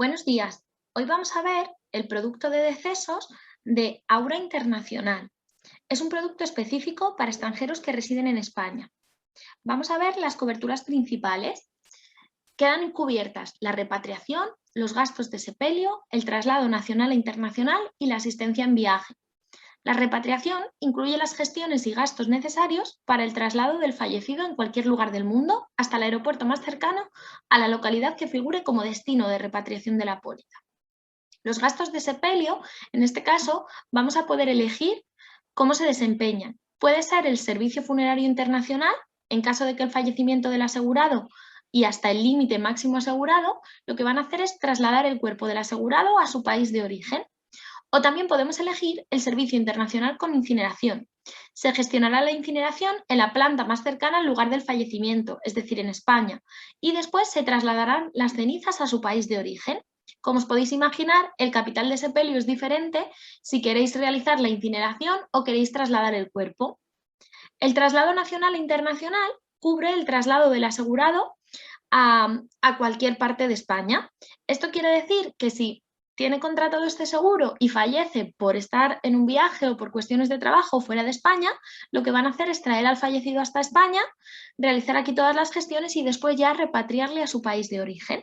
Buenos días. Hoy vamos a ver el producto de decesos de Aura Internacional. Es un producto específico para extranjeros que residen en España. Vamos a ver las coberturas principales. Quedan cubiertas la repatriación, los gastos de sepelio, el traslado nacional e internacional y la asistencia en viaje. La repatriación incluye las gestiones y gastos necesarios para el traslado del fallecido en cualquier lugar del mundo hasta el aeropuerto más cercano a la localidad que figure como destino de repatriación de la póliza. Los gastos de sepelio, en este caso, vamos a poder elegir cómo se desempeñan. Puede ser el servicio funerario internacional, en caso de que el fallecimiento del asegurado y hasta el límite máximo asegurado, lo que van a hacer es trasladar el cuerpo del asegurado a su país de origen. O también podemos elegir el servicio internacional con incineración. Se gestionará la incineración en la planta más cercana al lugar del fallecimiento, es decir, en España, y después se trasladarán las cenizas a su país de origen. Como os podéis imaginar, el capital de sepelio es diferente si queréis realizar la incineración o queréis trasladar el cuerpo. El traslado nacional e internacional cubre el traslado del asegurado a cualquier parte de España. Esto quiere decir que si tiene contratado este seguro y fallece por estar en un viaje o por cuestiones de trabajo fuera de España, lo que van a hacer es traer al fallecido hasta España, realizar aquí todas las gestiones y después ya repatriarle a su país de origen.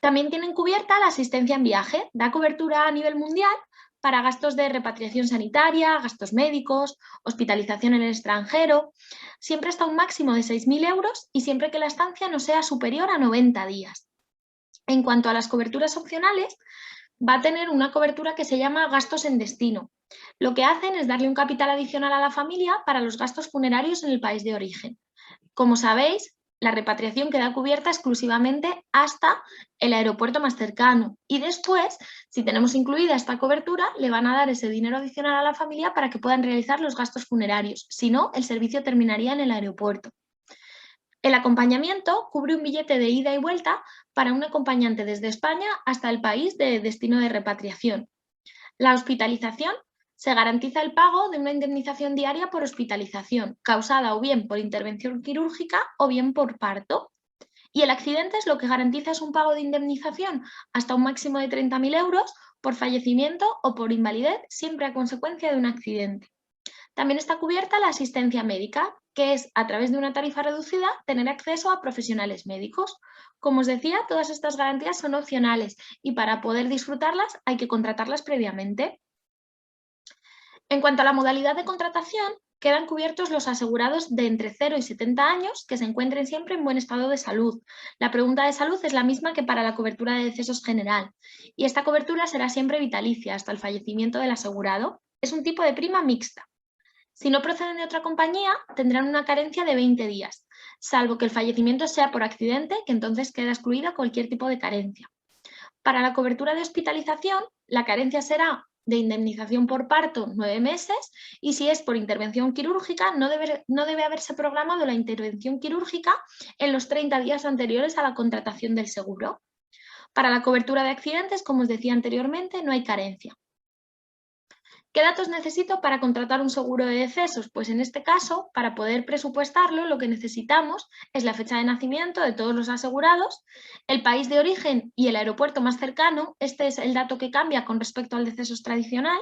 También tienen cubierta la asistencia en viaje, da cobertura a nivel mundial para gastos de repatriación sanitaria, gastos médicos, hospitalización en el extranjero, siempre hasta un máximo de 6.000 euros y siempre que la estancia no sea superior a 90 días. En cuanto a las coberturas opcionales, va a tener una cobertura que se llama gastos en destino. Lo que hacen es darle un capital adicional a la familia para los gastos funerarios en el país de origen. Como sabéis, la repatriación queda cubierta exclusivamente hasta el aeropuerto más cercano y después, si tenemos incluida esta cobertura, le van a dar ese dinero adicional a la familia para que puedan realizar los gastos funerarios. Si no, el servicio terminaría en el aeropuerto. El acompañamiento cubre un billete de ida y vuelta para un acompañante desde España hasta el país de destino de repatriación. La hospitalización se garantiza el pago de una indemnización diaria por hospitalización, causada o bien por intervención quirúrgica o bien por parto. Y el accidente es lo que garantiza es un pago de indemnización hasta un máximo de 30.000 euros por fallecimiento o por invalidez, siempre a consecuencia de un accidente. También está cubierta la asistencia médica, que es, a través de una tarifa reducida, tener acceso a profesionales médicos. Como os decía, todas estas garantías son opcionales y para poder disfrutarlas hay que contratarlas previamente. En cuanto a la modalidad de contratación, quedan cubiertos los asegurados de entre 0 y 70 años que se encuentren siempre en buen estado de salud. La pregunta de salud es la misma que para la cobertura de decesos general y esta cobertura será siempre vitalicia hasta el fallecimiento del asegurado. Es un tipo de prima mixta. Si no proceden de otra compañía, tendrán una carencia de 20 días, salvo que el fallecimiento sea por accidente, que entonces queda excluida cualquier tipo de carencia. Para la cobertura de hospitalización, la carencia será de indemnización por parto 9 meses y si es por intervención quirúrgica, no debe haberse programado la intervención quirúrgica en los 30 días anteriores a la contratación del seguro. Para la cobertura de accidentes, como os decía anteriormente, no hay carencia. ¿Qué datos necesito para contratar un seguro de decesos? Pues en este caso, para poder presupuestarlo, lo que necesitamos es la fecha de nacimiento de todos los asegurados, el país de origen y el aeropuerto más cercano, este es el dato que cambia con respecto al decesos tradicional,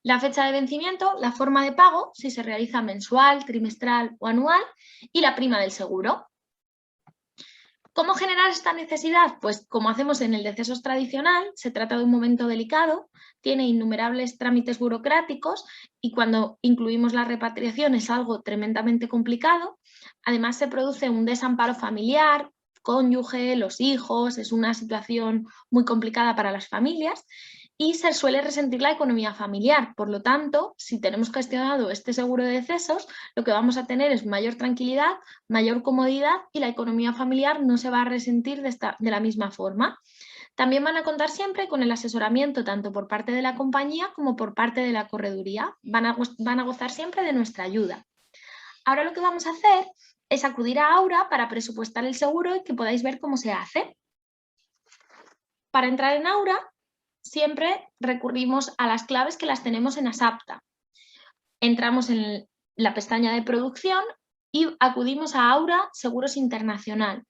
la fecha de vencimiento, la forma de pago, si se realiza mensual, trimestral o anual, y la prima del seguro. ¿Cómo generar esta necesidad? Pues como hacemos en el decesos tradicional, se trata de un momento delicado, tiene innumerables trámites burocráticos y cuando incluimos la repatriación es algo tremendamente complicado. Además se produce un desamparo familiar, cónyuge, los hijos, es una situación muy complicada para las familias y se suele resentir la economía familiar. Por lo tanto, si tenemos gestionado este seguro de decesos, lo que vamos a tener es mayor tranquilidad, mayor comodidad y la economía familiar no se va a resentir de la misma forma. También van a contar siempre con el asesoramiento tanto por parte de la compañía como por parte de la correduría. Van a gozar siempre de nuestra ayuda. Ahora lo que vamos a hacer es acudir a Aura para presupuestar el seguro y que podáis ver cómo se hace. Para entrar en Aura, siempre recurrimos a las claves que las tenemos en Asapta. Entramos en la pestaña de producción y acudimos a Aura Seguros Internacional.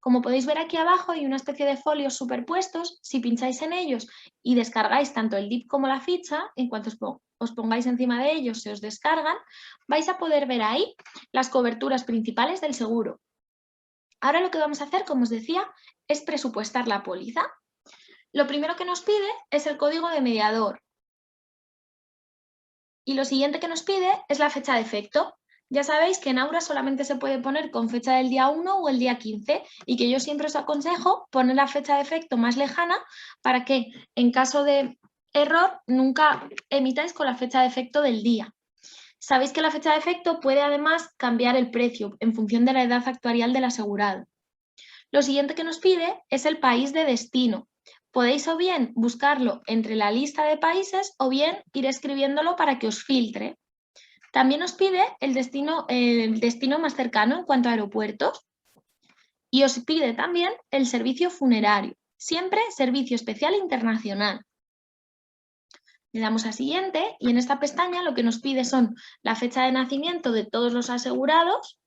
Como podéis ver aquí abajo hay una especie de folios superpuestos. Si pincháis en ellos y descargáis tanto el DIP como la ficha, en cuanto os pongáis encima de ellos se os descargan, vais a poder ver ahí las coberturas principales del seguro. Ahora lo que vamos a hacer, como os decía, es presupuestar la póliza. Lo primero que nos pide es el código de mediador. Y lo siguiente que nos pide es la fecha de efecto. Ya sabéis que en Aura solamente se puede poner con fecha del día 1 o el día 15 y que yo siempre os aconsejo poner la fecha de efecto más lejana para que en caso de error nunca emitáis con la fecha de efecto del día. Sabéis que la fecha de efecto puede además cambiar el precio en función de la edad actuarial del asegurado. Lo siguiente que nos pide es el país de destino. Podéis o bien buscarlo entre la lista de países o bien ir escribiéndolo para que os filtre. También os pide el destino más cercano en cuanto a aeropuertos y os pide también el servicio funerario, siempre servicio especial internacional. Le damos a siguiente y en esta pestaña lo que nos pide son la fecha de nacimiento de todos los asegurados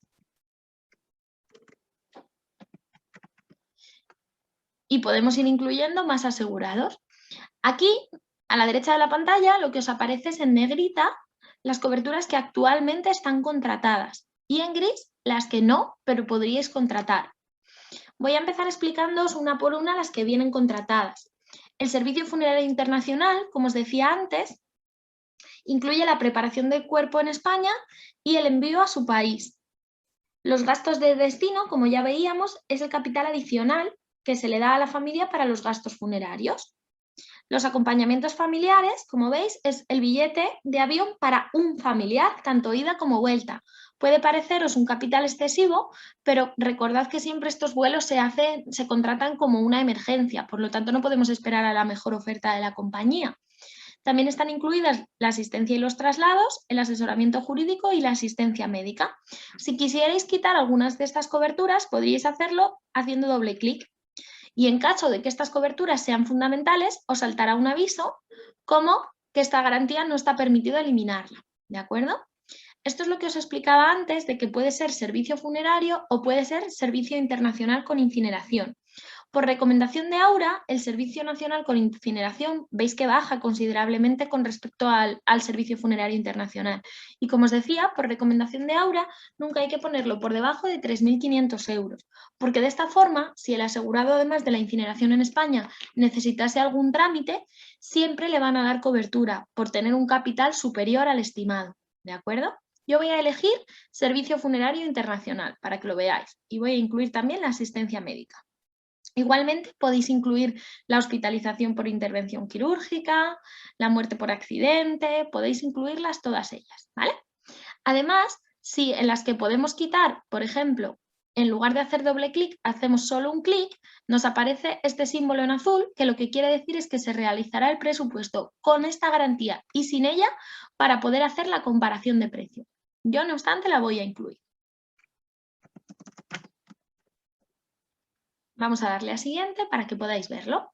y podemos ir incluyendo más asegurados. Aquí, a la derecha de la pantalla, lo que os aparece es en negrita las coberturas que actualmente están contratadas y en gris las que no, pero podríais contratar. Voy a empezar explicándoos una por una las que vienen contratadas. El Servicio Funerario Internacional, como os decía antes, incluye la preparación del cuerpo en España y el envío a su país. Los gastos de destino, como ya veíamos, es el capital adicional que se le da a la familia para los gastos funerarios. Los acompañamientos familiares, como veis, es el billete de avión para un familiar, tanto ida como vuelta. Puede pareceros un capital excesivo, pero recordad que siempre estos vuelos se contratan como una emergencia, por lo tanto no podemos esperar a la mejor oferta de la compañía. También están incluidas la asistencia y los traslados, el asesoramiento jurídico y la asistencia médica. Si quisierais quitar algunas de estas coberturas, podríais hacerlo haciendo doble clic. Y en caso de que estas coberturas sean fundamentales, os saltará un aviso como que esta garantía no está permitido eliminarla. ¿De acuerdo? Esto es lo que os explicaba antes de que puede ser servicio funerario o puede ser servicio internacional con incineración. Por recomendación de Aura, el Servicio Nacional con Incineración veis que baja considerablemente con respecto al Servicio Funerario Internacional. Y como os decía, por recomendación de Aura, nunca hay que ponerlo por debajo de 3.500 euros, porque de esta forma, si el asegurado además de la incineración en España necesitase algún trámite, siempre le van a dar cobertura por tener un capital superior al estimado. ¿De acuerdo? Yo voy a elegir Servicio Funerario Internacional para que lo veáis y voy a incluir también la asistencia médica. Igualmente podéis incluir la hospitalización por intervención quirúrgica, la muerte por accidente, podéis incluirlas todas ellas, ¿vale? Además, si en las que podemos quitar, por ejemplo, en lugar de hacer doble clic, hacemos solo un clic, nos aparece este símbolo en azul que lo que quiere decir es que se realizará el presupuesto con esta garantía y sin ella para poder hacer la comparación de precio. Yo, no obstante, la voy a incluir. Vamos a darle a siguiente para que podáis verlo.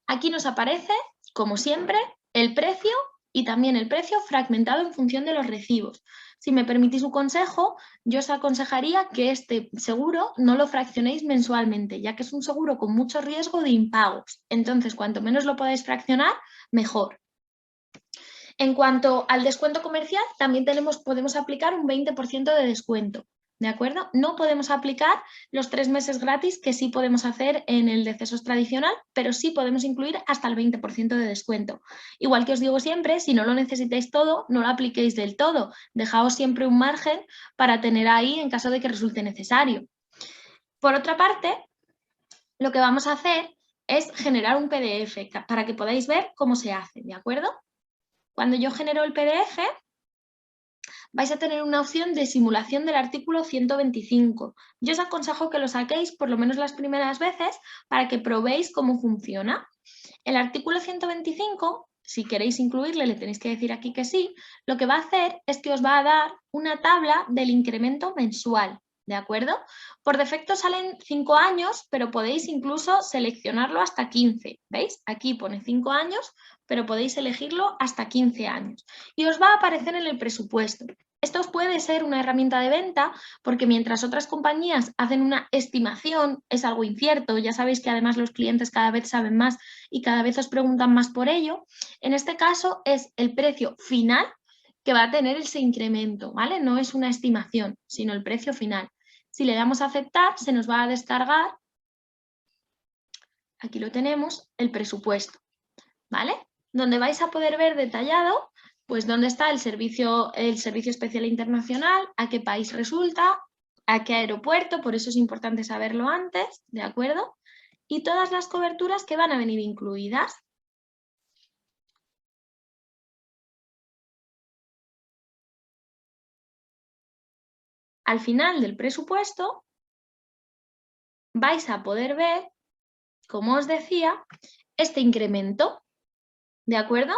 Aquí nos aparece, como siempre, el precio y también el precio fragmentado en función de los recibos. Si me permitís un consejo, yo os aconsejaría que este seguro no lo fraccionéis mensualmente, ya que es un seguro con mucho riesgo de impagos. Entonces, cuanto menos lo podáis fraccionar, mejor. En cuanto al descuento comercial, también podemos aplicar un 20% de descuento. ¿De acuerdo? No podemos aplicar los 3 meses gratis que sí podemos hacer en el decesos tradicional, pero sí podemos incluir hasta el 20% de descuento. Igual que os digo siempre, si no lo necesitáis todo, no lo apliquéis del todo. Dejaos siempre un margen para tener ahí en caso de que resulte necesario. Por otra parte, lo que vamos a hacer es generar un PDF para que podáis ver cómo se hace, ¿de acuerdo? Cuando yo genero el PDF, vais a tener una opción de simulación del artículo 125. Yo os aconsejo que lo saquéis por lo menos las primeras veces para que probéis cómo funciona. El artículo 125, si queréis incluirle, le tenéis que decir aquí que sí, lo que va a hacer es que os va a dar una tabla del incremento mensual. ¿De acuerdo? Por defecto salen 5 años, pero podéis incluso seleccionarlo hasta 15. ¿Veis? Aquí pone 5 años, pero podéis elegirlo hasta 15 años. Y os va a aparecer en el presupuesto. Esto puede ser una herramienta de venta porque mientras otras compañías hacen una estimación, es algo incierto, ya sabéis que además los clientes cada vez saben más y cada vez os preguntan más por ello, en este caso es el precio final que va a tener ese incremento, ¿vale? No es una estimación, sino el precio final. Si le damos a aceptar, se nos va a descargar, aquí lo tenemos, el presupuesto, ¿vale? Donde vais a poder ver detallado pues dónde está el servicio especial internacional, a qué país resulta, a qué aeropuerto, por eso es importante saberlo antes, ¿de acuerdo? Y todas las coberturas que van a venir incluidas. Al final del presupuesto vais a poder ver, como os decía, este incremento, ¿de acuerdo?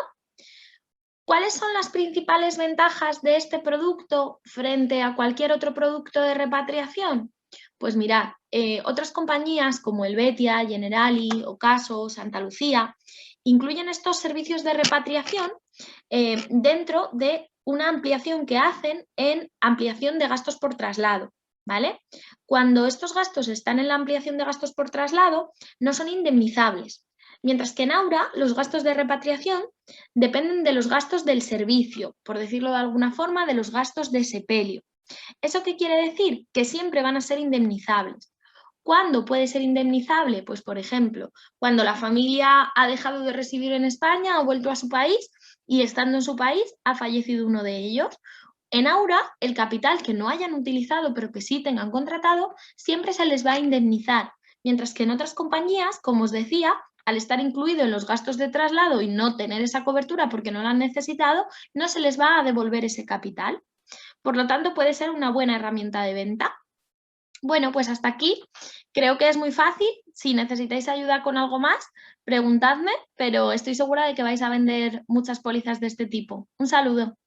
¿Cuáles son las principales ventajas de este producto frente a cualquier otro producto de repatriación? Pues mirad, otras compañías como Helvetia, Generali, Ocaso, Santa Lucía, incluyen estos servicios de repatriación dentro de una ampliación que hacen en ampliación de gastos por traslado, ¿vale? Cuando estos gastos están en la ampliación de gastos por traslado, no son indemnizables, mientras que en Aura los gastos de repatriación dependen de los gastos del servicio, por decirlo de alguna forma, de los gastos de sepelio. ¿Eso qué quiere decir? Que siempre van a ser indemnizables. ¿Cuándo puede ser indemnizable? Pues, por ejemplo, cuando la familia ha dejado de residir en España, ha vuelto a su país y estando en su país ha fallecido uno de ellos. En Aura, el capital que no hayan utilizado pero que sí tengan contratado, siempre se les va a indemnizar, mientras que en otras compañías, como os decía, al estar incluido en los gastos de traslado y no tener esa cobertura porque no la han necesitado, no se les va a devolver ese capital. Por lo tanto, puede ser una buena herramienta de venta. Bueno, pues hasta aquí. Creo que es muy fácil. Si necesitáis ayuda con algo más, preguntadme, pero estoy segura de que vais a vender muchas pólizas de este tipo. Un saludo.